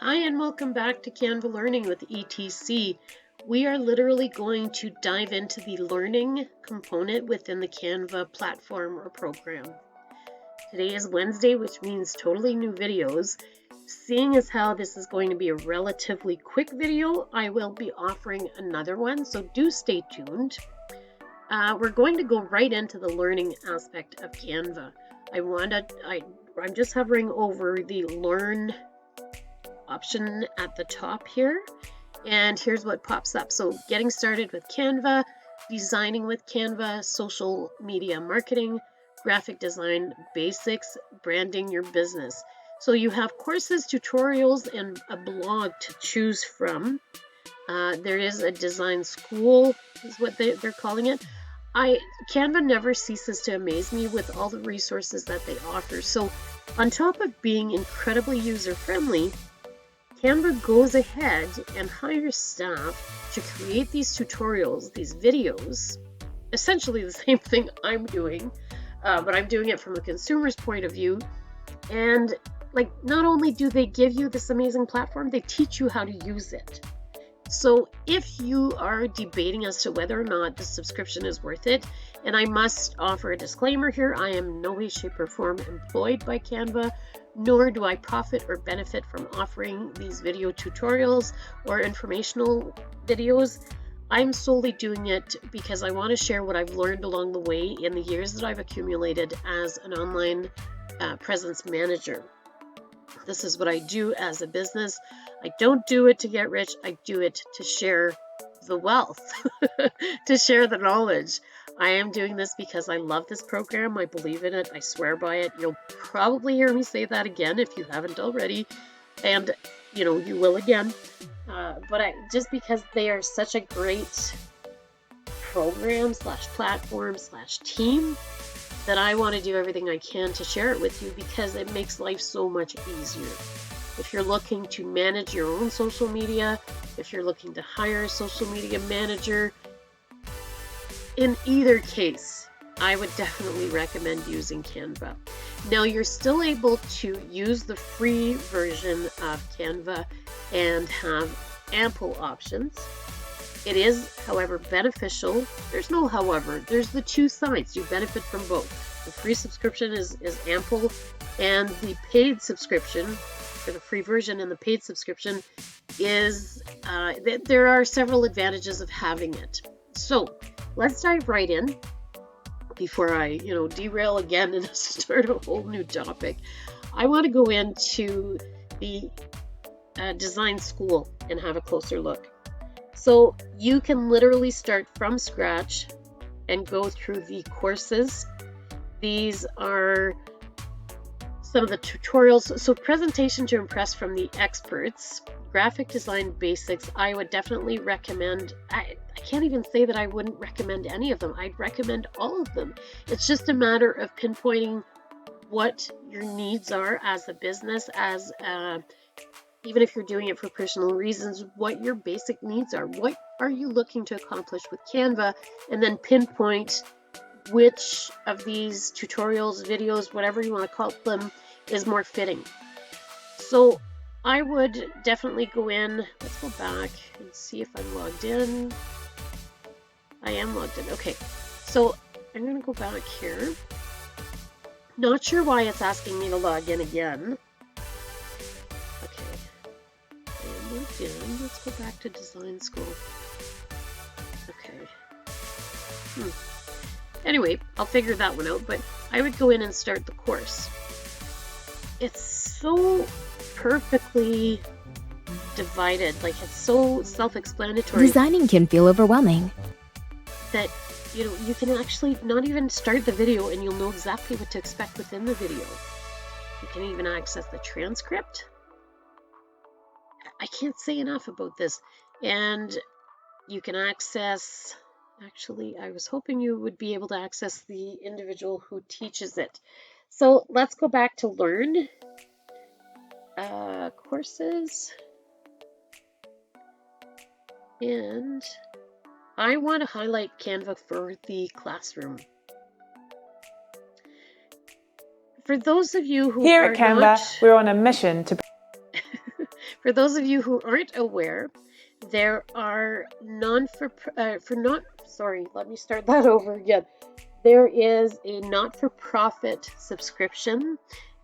Hi and welcome back to Canva Learning with ETC. We are literally going to dive into the learning component within the Canva platform or program. Today is Wednesday, which means totally new videos. Seeing as how this is going to be a relatively quick video, I will be offering another one, so do stay tuned. We're going to go right into the learning aspect of Canva. I'm just hovering over the Learn option at the top here, and here's what pops up. So getting started with Canva, designing with Canva, social media marketing, graphic design basics, branding your business. So you have courses, tutorials, and a blog to choose from. There is a design school is what they're calling it. Canva never ceases to amaze me with all the resources that they offer. So on top of being incredibly user-friendly, Canva goes ahead and hires staff to create these tutorials, these videos, essentially the same thing I'm doing, but I'm doing it from a consumer's point of view. And not only do they give you this amazing platform, they teach you how to use it. So if you are debating as to whether or not the subscription is worth it, and I must offer a disclaimer here, I am in no way, shape, or form employed by Canva, nor do I profit or benefit from offering these video tutorials or informational videos. I'm solely doing it because I want to share what I've learned along the way in the years that I've accumulated as an online presence manager. This is what I do as a business. I don't do it to get rich. I do it to share the wealth, to share the knowledge. I am doing this because I love this program. I believe in it. I swear by it. You'll probably hear me say that again if you haven't already. And, you will again. But just because they are such a great program / platform / team, that I want to do everything I can to share it with you because it makes life so much easier. If you're looking to manage your own social media, if you're looking to hire a social media manager, in either case, I would definitely recommend using Canva. Now, you're still able to use the free version of Canva and have ample options. It is, however, beneficial. There's no however. There's the two sides. You benefit from both. The free subscription is ample, and the paid subscription, for the free version and the paid subscription, is there are several advantages of having it. So let's dive right in before I derail again and start a whole new topic. I want to go into the design school and have a closer look. So you can literally start from scratch and go through the courses. These are some of the tutorials. So presentation to impress from the experts, graphic design basics, I would definitely recommend. I can't even say that I wouldn't recommend any of them. I'd recommend all of them. It's just a matter of pinpointing what your needs are as a business, even if you're doing it for personal reasons, what your basic needs are. What are you looking to accomplish with Canva? And then pinpoint which of these tutorials, videos, whatever you want to call them, is more fitting. So I would definitely go in. Let's go back and see if I'm logged in. I am logged in. Okay, so I'm going to go back here. Not sure why it's asking me to log in again. Let's go back to design school. Okay. Anyway, I'll figure that one out, but I would go in and start the course. It's so perfectly divided, it's so self-explanatory. Designing can feel overwhelming. That, you can actually not even start the video and you'll know exactly what to expect within the video. You can even access the transcript. I can't say enough about this. And you can access, actually, I was hoping you would be able to access the individual who teaches it. So let's go back to Learn. Courses. And I want to highlight Canva for the classroom. For those of you who Here at Canva, we're on a mission to... For those of you who aren't aware, there are There is a not-for-profit subscription.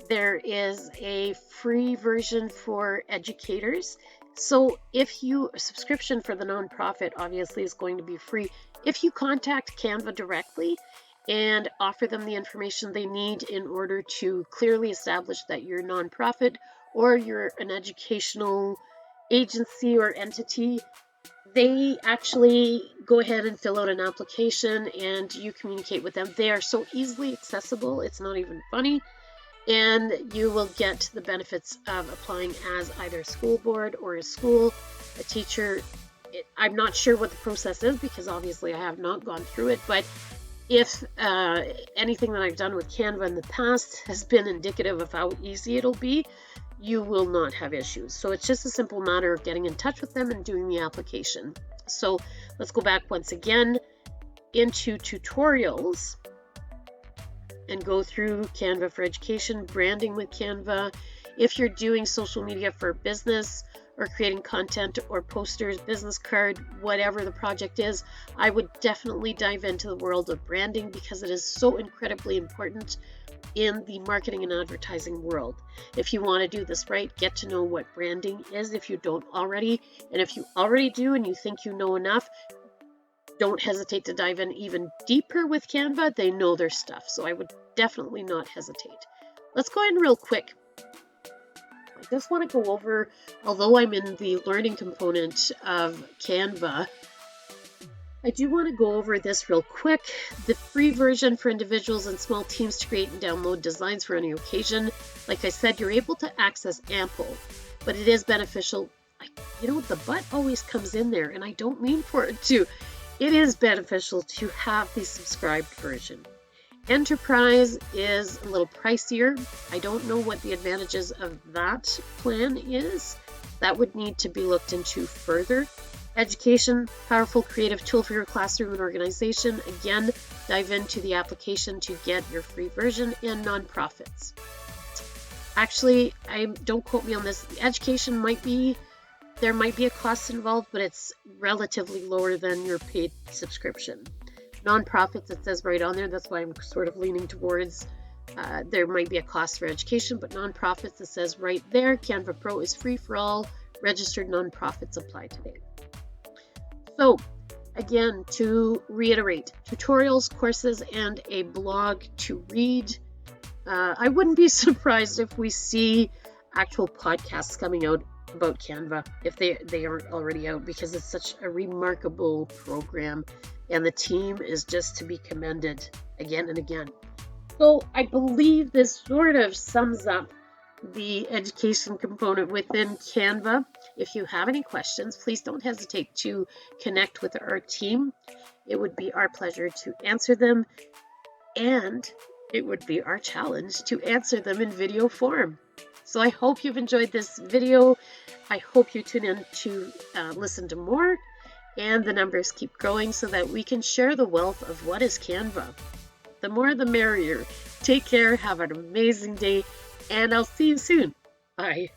There is a free version for educators. So a subscription for the nonprofit obviously is going to be free. If you contact Canva directly and offer them the information they need in order to clearly establish that you're a nonprofit or you're an educational agency or entity, they actually go ahead and fill out an application and you communicate with them. They are so easily accessible, it's not even funny, and you will get the benefits of applying as either a school board or a school, a teacher. I'm not sure what the process is because obviously I have not gone through it, but if anything that I've done with Canva in the past has been indicative of how easy it'll be, you will not have issues. So it's just a simple matter of getting in touch with them and doing the application. So let's go back once again into tutorials and go through Canva for Education, branding with Canva. If you're doing social media for business or creating content or posters, business card, whatever the project is, I would definitely dive into the world of branding because it is so incredibly important in the marketing and advertising world. If you want to do this right, get to know what branding is if you don't already. And if you already do and you think you know enough, don't hesitate to dive in even deeper with Canva. They know their stuff, so I would definitely not hesitate. Let's go in real quick. I just want to go over, although I'm in the learning component of Canva, I do want to go over this real quick. The free version for individuals and small teams to create and download designs for any occasion. Like I said, you're able to access ample, but it is beneficial. The but always comes in there, and I don't mean for it to. It is beneficial to have the subscribed version. Enterprise is a little pricier. I don't know what the advantages of that plan is. That would need to be looked into further. Education, powerful creative tool for your classroom and organization. Again, dive into the application to get your free version. And nonprofits. Actually, don't quote me on this. Education there might be a cost involved, but it's relatively lower than your paid subscription. Nonprofits, it says right on there. That's why I'm sort of leaning towards there might be a cost for education, but nonprofits, it says right there, Canva Pro is free for all. Registered nonprofits apply today. So again, to reiterate, tutorials, courses, and a blog to read. I wouldn't be surprised if we see actual podcasts coming out about Canva if they aren't already out, because it's such a remarkable program and the team is just to be commended again and again. So I believe this sort of sums up the education component within Canva. If you have any questions, please don't hesitate to connect with our team. It would be our pleasure to answer them, and it would be our challenge to answer them in video form. So I hope you've enjoyed this video. I hope you tune in to listen to more, and the numbers keep growing so that we can share the wealth of what is Canva. The more the merrier. Take care, have an amazing day, and I'll see you soon. Bye.